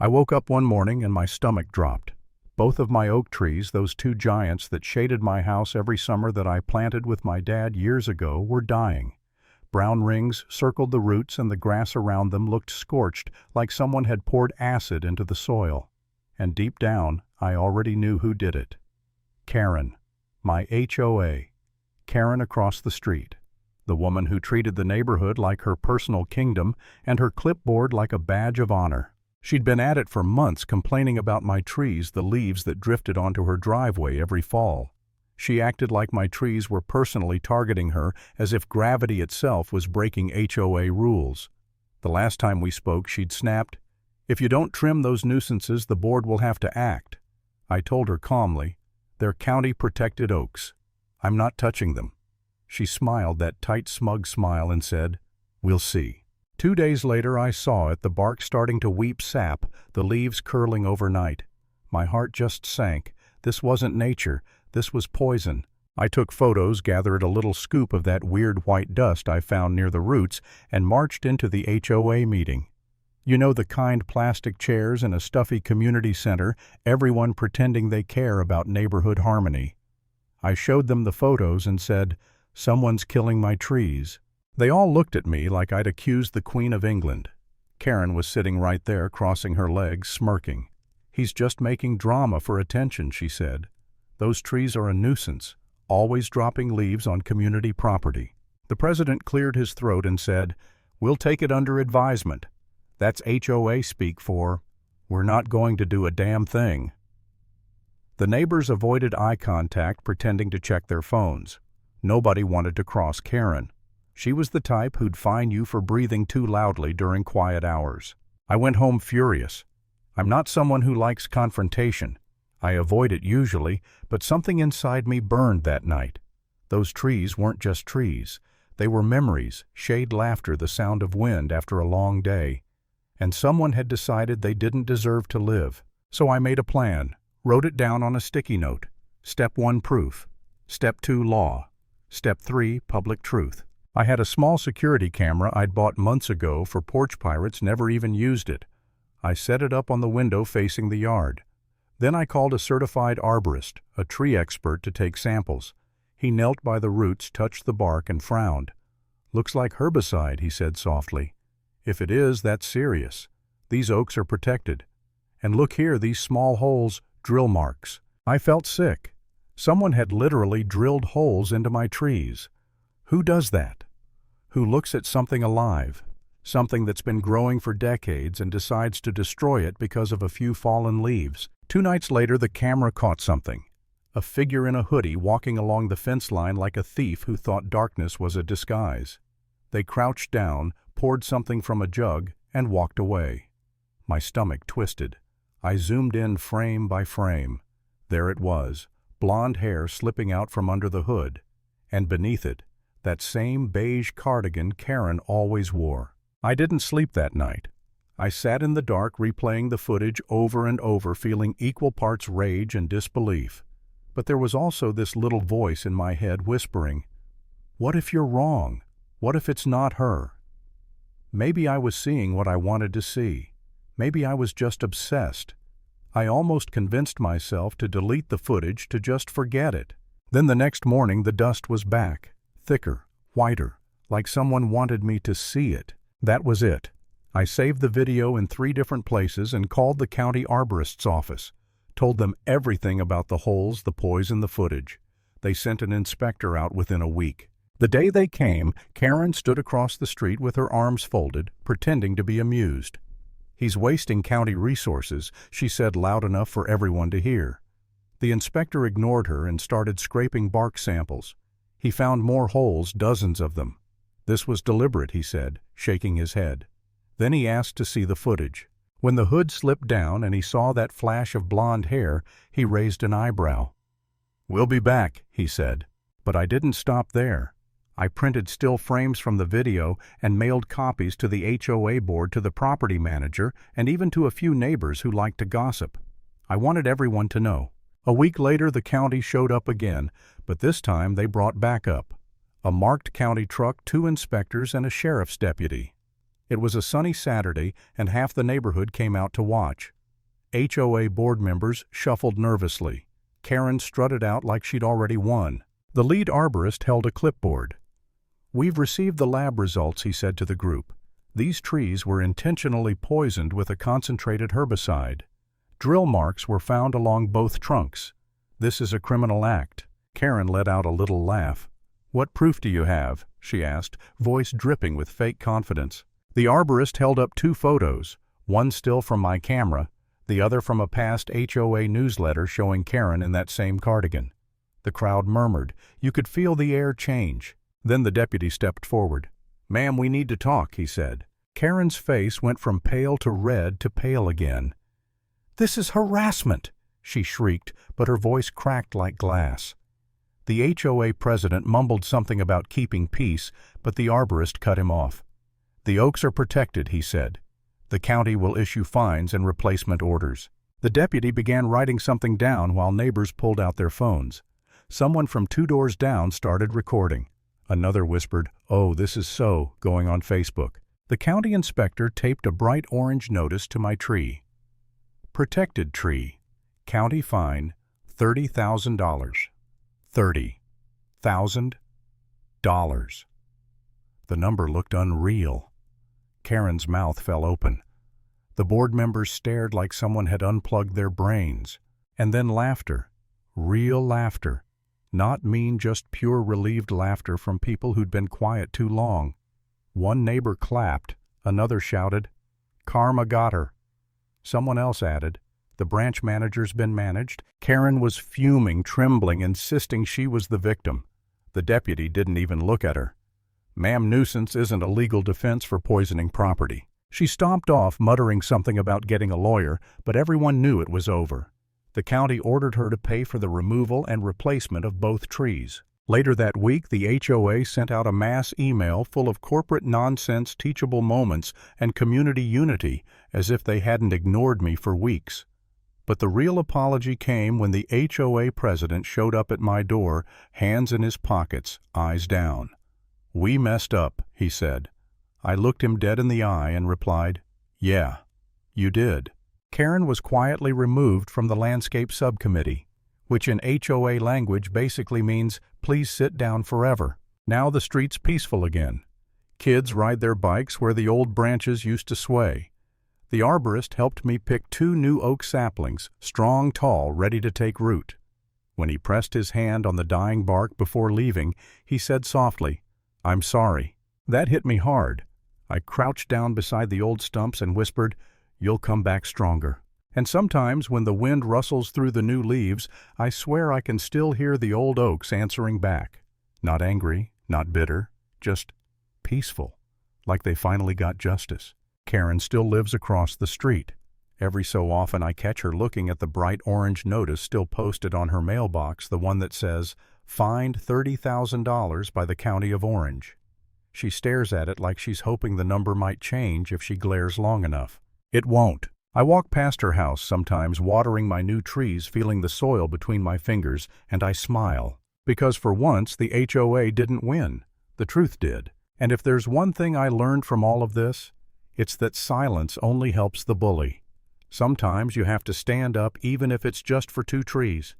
I woke up one morning and my stomach dropped. Both of my oak trees, those two giants that shaded my house every summer that I planted with my dad years ago, were dying. Brown rings circled the roots and the grass around them looked scorched, like someone had poured acid into the soil. And deep down, I already knew who did it. Karen. My HOA. Karen across the street. The woman who treated the neighborhood like her personal kingdom and her clipboard like a badge of honor. She'd been at it for months, complaining about my trees, the leaves that drifted onto her driveway every fall. She acted like my trees were personally targeting her, as if gravity itself was breaking HOA rules. The last time we spoke, she'd snapped, "If you don't trim those nuisances, the board will have to act." I told her calmly, "They're county-protected oaks. I'm not touching them." She smiled that tight, smug smile and said, "We'll see." 2 days later I saw it, the bark starting to weep sap, the leaves curling overnight. My heart just sank. This wasn't nature, this was poison. I took photos, gathered a little scoop of that weird white dust I found near the roots, and marched into the HOA meeting. You know, the kind plastic chairs in a stuffy community center, everyone pretending they care about neighborhood harmony. I showed them the photos and said, "Someone's killing my trees." They all looked at me like I'd accused the Queen of England. Karen was sitting right there, crossing her legs, smirking. "He's just making drama for attention," she said. "Those trees are a nuisance, always dropping leaves on community property." The president cleared his throat and said, "We'll take it under advisement. That's HOA speak for, we're not going to do a damn thing." The neighbors avoided eye contact, pretending to check their phones. Nobody wanted to cross Karen. She was the type who'd fine you for breathing too loudly during quiet hours. I went home furious. I'm not someone who likes confrontation. I avoid it usually, but something inside me burned that night. Those trees weren't just trees. They were memories, shade laughter, the sound of wind after a long day. And someone had decided they didn't deserve to live. So I made a plan, wrote it down on a sticky note. Step 1, proof. Step 2, law. Step 3, public truth. I had a small security camera I'd bought months ago for porch pirates, never even used it. I set it up on the window facing the yard. Then I called a certified arborist, a tree expert, to take samples. He knelt by the roots, touched the bark, and frowned. "Looks like herbicide," he said softly. "If it is, that's serious. These oaks are protected. And look here, these small holes, drill marks." I felt sick. Someone had literally drilled holes into my trees. Who does that? Who looks at something alive, something that's been growing for decades, and decides to destroy it because of a few fallen leaves? 2 nights later, the camera caught something. A figure in a hoodie walking along the fence line like a thief who thought darkness was a disguise. They crouched down, poured something from a jug, and walked away. My stomach twisted. I zoomed in frame by frame. There it was, blonde hair slipping out from under the hood, and beneath it, that same beige cardigan Karen always wore. I didn't sleep that night. I sat in the dark replaying the footage over and over, feeling equal parts rage and disbelief. But there was also this little voice in my head whispering, "What if you're wrong? What if it's not her?" Maybe I was seeing what I wanted to see. Maybe I was just obsessed. I almost convinced myself to delete the footage, to just forget it. Then the next morning the dust was back, thicker, whiter, like someone wanted me to see it. That was it. I saved the video in 3 different places and called the county arborist's office. Told them everything about the holes, the poison, the footage. They sent an inspector out within a week. The day they came, Karen stood across the street with her arms folded, pretending to be amused. "He's wasting county resources," she said loud enough for everyone to hear. The inspector ignored her and started scraping bark samples. He found more holes, dozens of them. "This was deliberate," he said, shaking his head. Then he asked to see the footage. When the hood slipped down and he saw that flash of blonde hair, he raised an eyebrow. "We'll be back," he said. But I didn't stop there. I printed still frames from the video and mailed copies to the HOA board, to the property manager, and even to a few neighbors who liked to gossip. I wanted everyone to know. A week later the county showed up again, but this time they brought backup. A marked county truck, 2 inspectors, and a sheriff's deputy. It was a sunny Saturday, and half the neighborhood came out to watch. HOA board members shuffled nervously. Karen strutted out like she'd already won. The lead arborist held a clipboard. "We've received the lab results," he said to the group. "These trees were intentionally poisoned with a concentrated herbicide. Drill marks were found along both trunks. This is a criminal act." Karen let out a little laugh. "What proof do you have?" she asked, voice dripping with fake confidence. The arborist held up 2 photos, one still from my camera, the other from a past HOA newsletter showing Karen in that same cardigan. The crowd murmured. You could feel the air change. Then the deputy stepped forward. "Ma'am, we need to talk," he said. Karen's face went from pale to red to pale again. "This is harassment!" she shrieked, but her voice cracked like glass. The HOA president mumbled something about keeping peace, but the arborist cut him off. "The oaks are protected," he said. "The county will issue fines and replacement orders." The deputy began writing something down while neighbors pulled out their phones. Someone from 2 doors down started recording. Another whispered, "Oh, this is so," going on Facebook. The county inspector taped a bright orange notice to my tree. Protected tree. County fine, $30,000. $30,000. The number looked unreal. Karen's mouth fell open. The board members stared like someone had unplugged their brains. And then laughter. Real laughter. Not mean, just pure relieved laughter from people who'd been quiet too long. One neighbor clapped. Another shouted, "Karma got her." Someone else added, "The branch manager's been managed." Karen was fuming, trembling, insisting she was the victim. The deputy didn't even look at her. "Ma'am, nuisance isn't a legal defense for poisoning property." She stomped off, muttering something about getting a lawyer, but everyone knew it was over. The county ordered her to pay for the removal and replacement of both trees. Later that week, the HOA sent out a mass email full of corporate nonsense, teachable moments, and community unity, as if they hadn't ignored me for weeks. But the real apology came when the HOA president showed up at my door, hands in his pockets, eyes down. "We messed up," he said. I looked him dead in the eye and replied, "Yeah, you did." Karen was quietly removed from the landscape subcommittee, which in HOA language basically means, "Please sit down forever." Now the street's peaceful again. Kids ride their bikes where the old branches used to sway. The arborist helped me pick 2 new oak saplings, strong, tall, ready to take root. When he pressed his hand on the dying bark before leaving, he said softly, "I'm sorry." That hit me hard. I crouched down beside the old stumps and whispered, "You'll come back stronger." And sometimes when the wind rustles through the new leaves, I swear I can still hear the old oaks answering back. Not angry, not bitter, just peaceful, like they finally got justice. Karen still lives across the street. Every so often I catch her looking at the bright orange notice still posted on her mailbox, the one that says, "Fined $30,000 by the County of Orange." She stares at it like she's hoping the number might change if she glares long enough. It won't. I walk past her house sometimes, watering my new trees, feeling the soil between my fingers, and I smile. Because for once the HOA didn't win. The truth did. And if there's one thing I learned from all of this, it's that silence only helps the bully. Sometimes you have to stand up even if it's just for 2 trees.